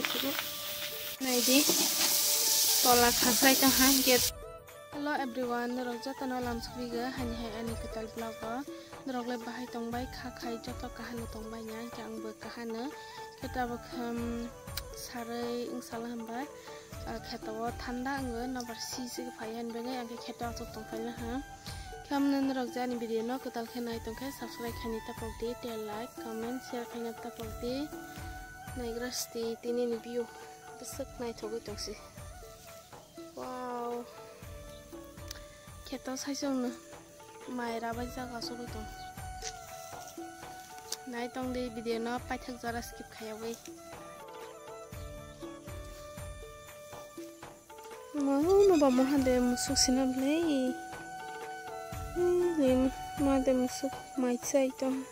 itu. Nah ini tolak khasai tengah get. Hello everyone, dorok jata no lam subiga hanya hai ani ketal blogger. Dorok le bahai tongbai khakai jata kahana tongbai nya jang be kahana. Kita bakam sarai ingsalah hamba. Ketawa tanda nge nomor sisi kepayan bengai angke ketawa tu tongkai lah ha. Kamu dorok jani video no ketal kenai tongkai subscribe kanita prodi tel like comment share kanita prodi. Naik rasti tini ni view besok naik togo tongsi. Wow. Kita saja mai rabai jaga sobat dong. Naik tong di video no paithak jara skip khayawe. Mau no mau hande musuk sinam lei. Lem mau de musuk mai cai tong.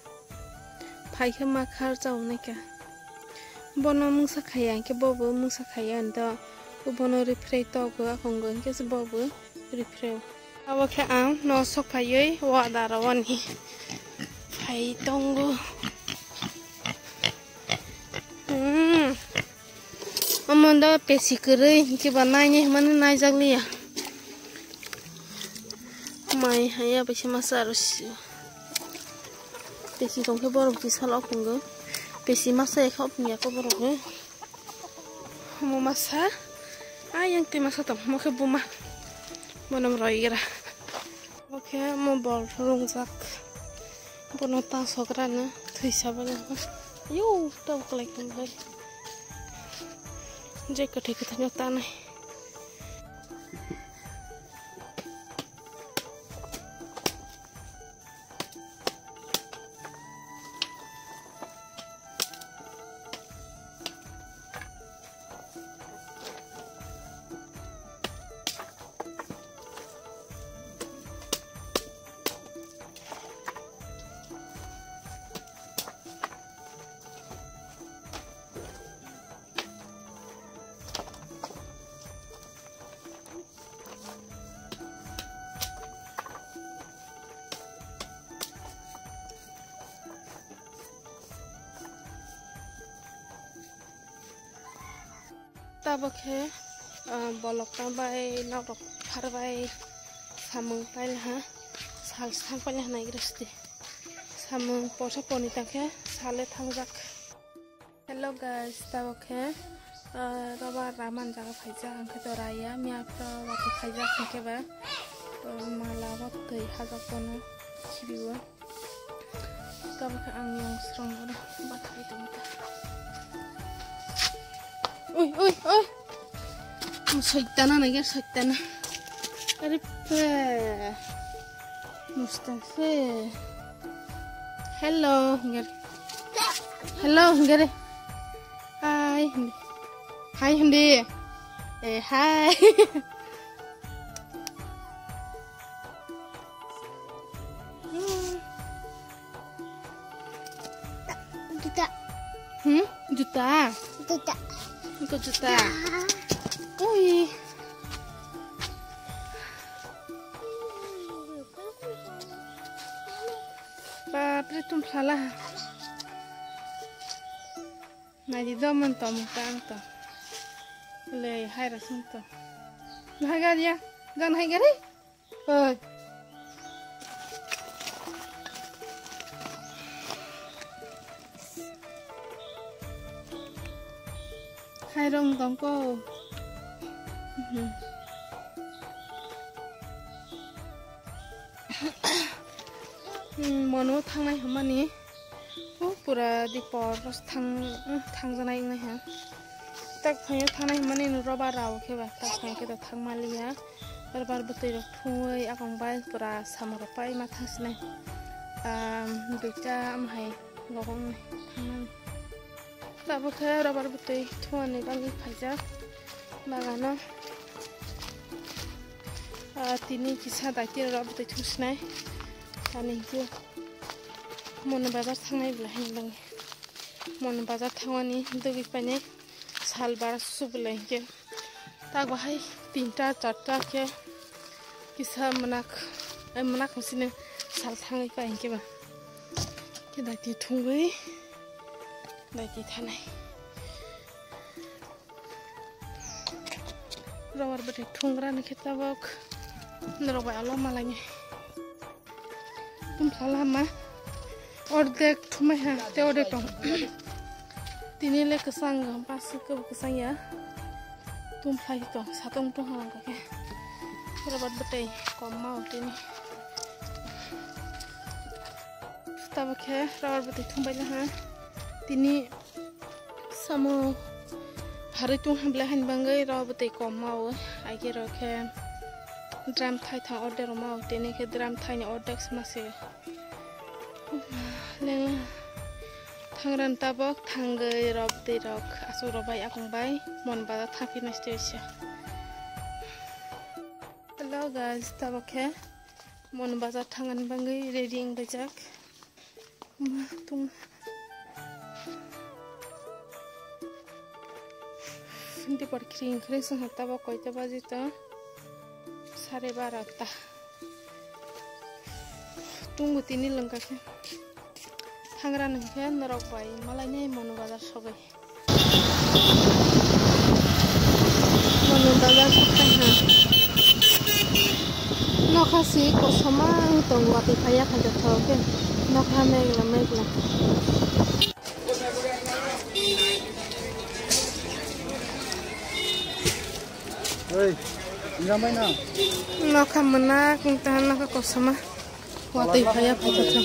Paikha makhar jauh nika. Bono musa khaya ke bobo musa khaya anda. Bono refrei togo akonggo ke bobo refrei. Awak ang no sok payoi wa darawan hi pai tonggo amanda pesi kere ki banai mana nai jagli ya mai haya pesi masa harus pesi tongke borok di salah akonggo pesi masa ya kau punya kau borok mau masa yang ti masa tam mau ke buma Monam roira. Oke, mau bol rungzak. Bono ta sokrana thuisa bana. Yo, tau kolek kembali. Je kete kita nyota nai. Tabakhe bolok tambai nabrok pharbai samung pail ha sal sang pail naik resti samung posa poni takhe sale thangjak. Hello guys, tabakhe roba raman jaga phaija angke to raya mia pro wati phaija angke ba mala wat tei hajak kono khibiwa tabakhe ang yang strong ora bathai tumta. Oi. Soitana nager soitana. Aripe. Mustafa. Hello, ngere. Hello, ngere. Hi. Hi hindi. Hi. Juta. Juta. Juta. Ikut juta. Ui. Bapak itu salah. Nanti domen tom kanto. Le hai rasunto. Naga dia. Gan hai gari. Oi. Hai rong tongko. Mano thangnai hamani pura dipor thangjanai ngai ha tak phayo thangnai hamani no roba raw kheba tak phai ke to thangmaliya barbar butoi rok phoi akong bai pura samro pai ma thasnai duita amhai gogong thangmali tabakhe robar butoi thuani bali phaija bagano tini kisa daiti robar butoi thusnai tani ke mon bazar thangnai blai lang mon bazar thawani dugi pane sal bar sublai ke tak bahai tinta charta ke kisa manak musine sal thangai pa ke ba ke daiti thungoi daiti thanai rawar bete thungra ni kita bok nrok bai alo malanya tum salama ordek thumai ha te ordek tong tinile kesang pas ke kesang ya tum phai tong satong tong hang ka ke rawar bete kom mau tini tabakhe rawar bete thumbai la ha tini samo hari tung hamla han bangai rawar bete kom mau age rokhe drum thai thang order mau tini ke drum thai ni order smase leng thangran tabok thangai rob de rok asu robai akong bai mon bada thapi na station. Hello guys, tabok he mon bazar thangan bangai ready ing bajak tung hindi par kring kring sang tabok koita bajita 12:30 ta tunggu tini lengkapnya Hangran ke nerok bai malainya monu bazar sogai monu bazar sogai ha nokasi kosama tong wati phaya khan jatho ke nokha megla oi ngamai na nokha menak tahan nokha kosama wati phaya khan jatho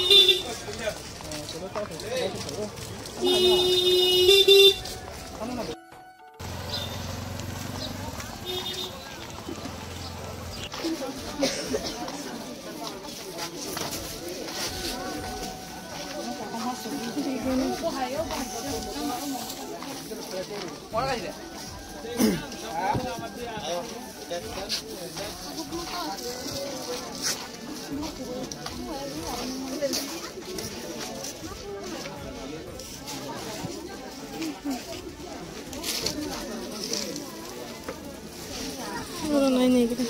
orang lain ni kita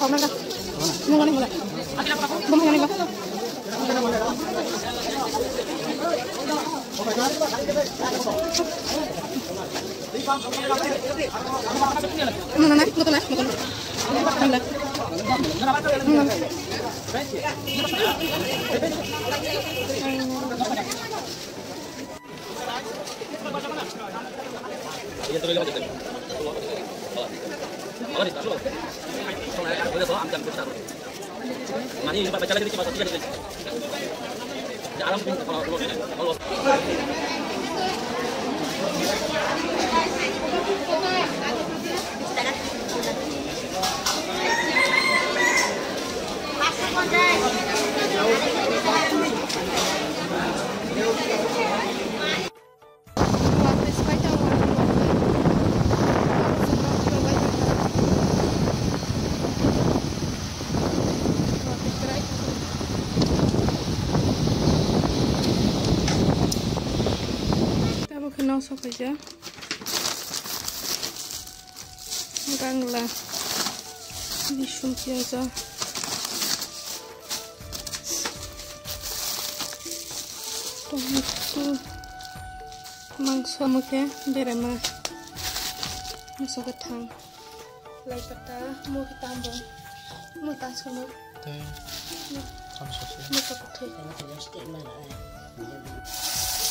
kau mana? Mau ni mana? Mau ni mana? Mana? Betul lah, betul. Kenal saja, gangla, disum kiaza, tomato, mangsa muke, berema, masuk ke tang, lai peta, mau kita ambon, mau tas semua, masuk ke tang.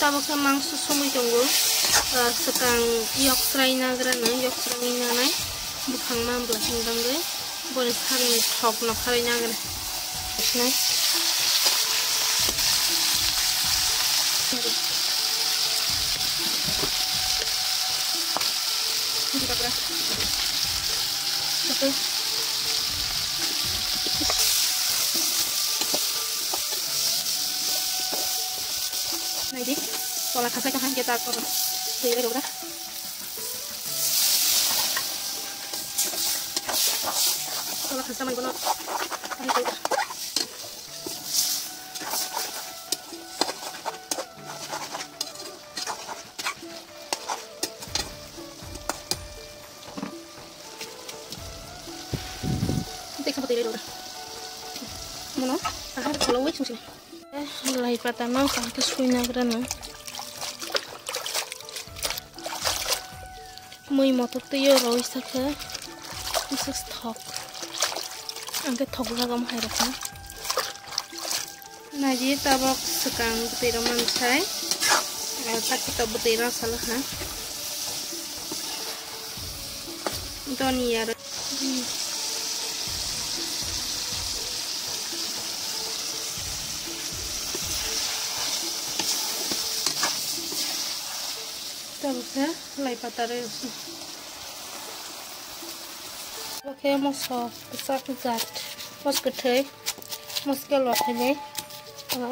Tabok sa mangso sumui tunggu sekang yok srai nagrana yok srai nanai bukhang mam blasing bangge boni sari thok no khari nagrana nai Này đi, còn là cà phê cho hai kita còn thì đây được đó. Còn là cà phê mình có nó. Đây đây. buteri dulu. Mana? Ahar kalau wes sih. Lai pata nang kah sui nagrana. Mui motor tu yo roi sakha. Isak thok. Angke thok lagam hai rakha. Naji tabak sekang buteri mansai. Tak kita buteri salah na. Doni ya. Tabuknya lai patare pakai mosok besar zat mos ketei mos kelot ini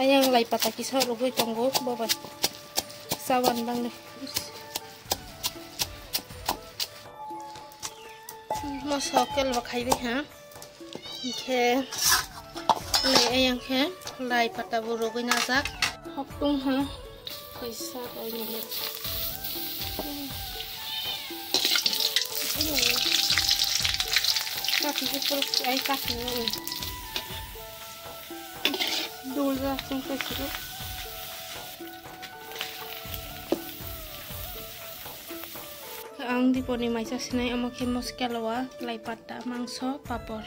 yang lai patah kisah rugui tonggo bawa sawan bang deh mosok kelot kai deh ha ke lai yang ke lai patah rugui nazak hoktung ha kisah ini Kaki pun air kaki ni, dulu lah sampai situ. Ang di poni macam sini amak hemos kelawa, lai pata, mangso, papor.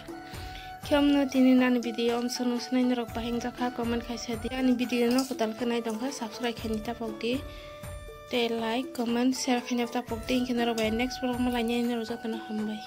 Kiam no tini nani video om sonu sini nerok baheng jaka komen kai sedi. Ani video no kutal kenai dongka subscribe kini tapok di. Like, comment, share kini tapok di. Kini nerok baheng next vlog malanya ini rozat na hambai.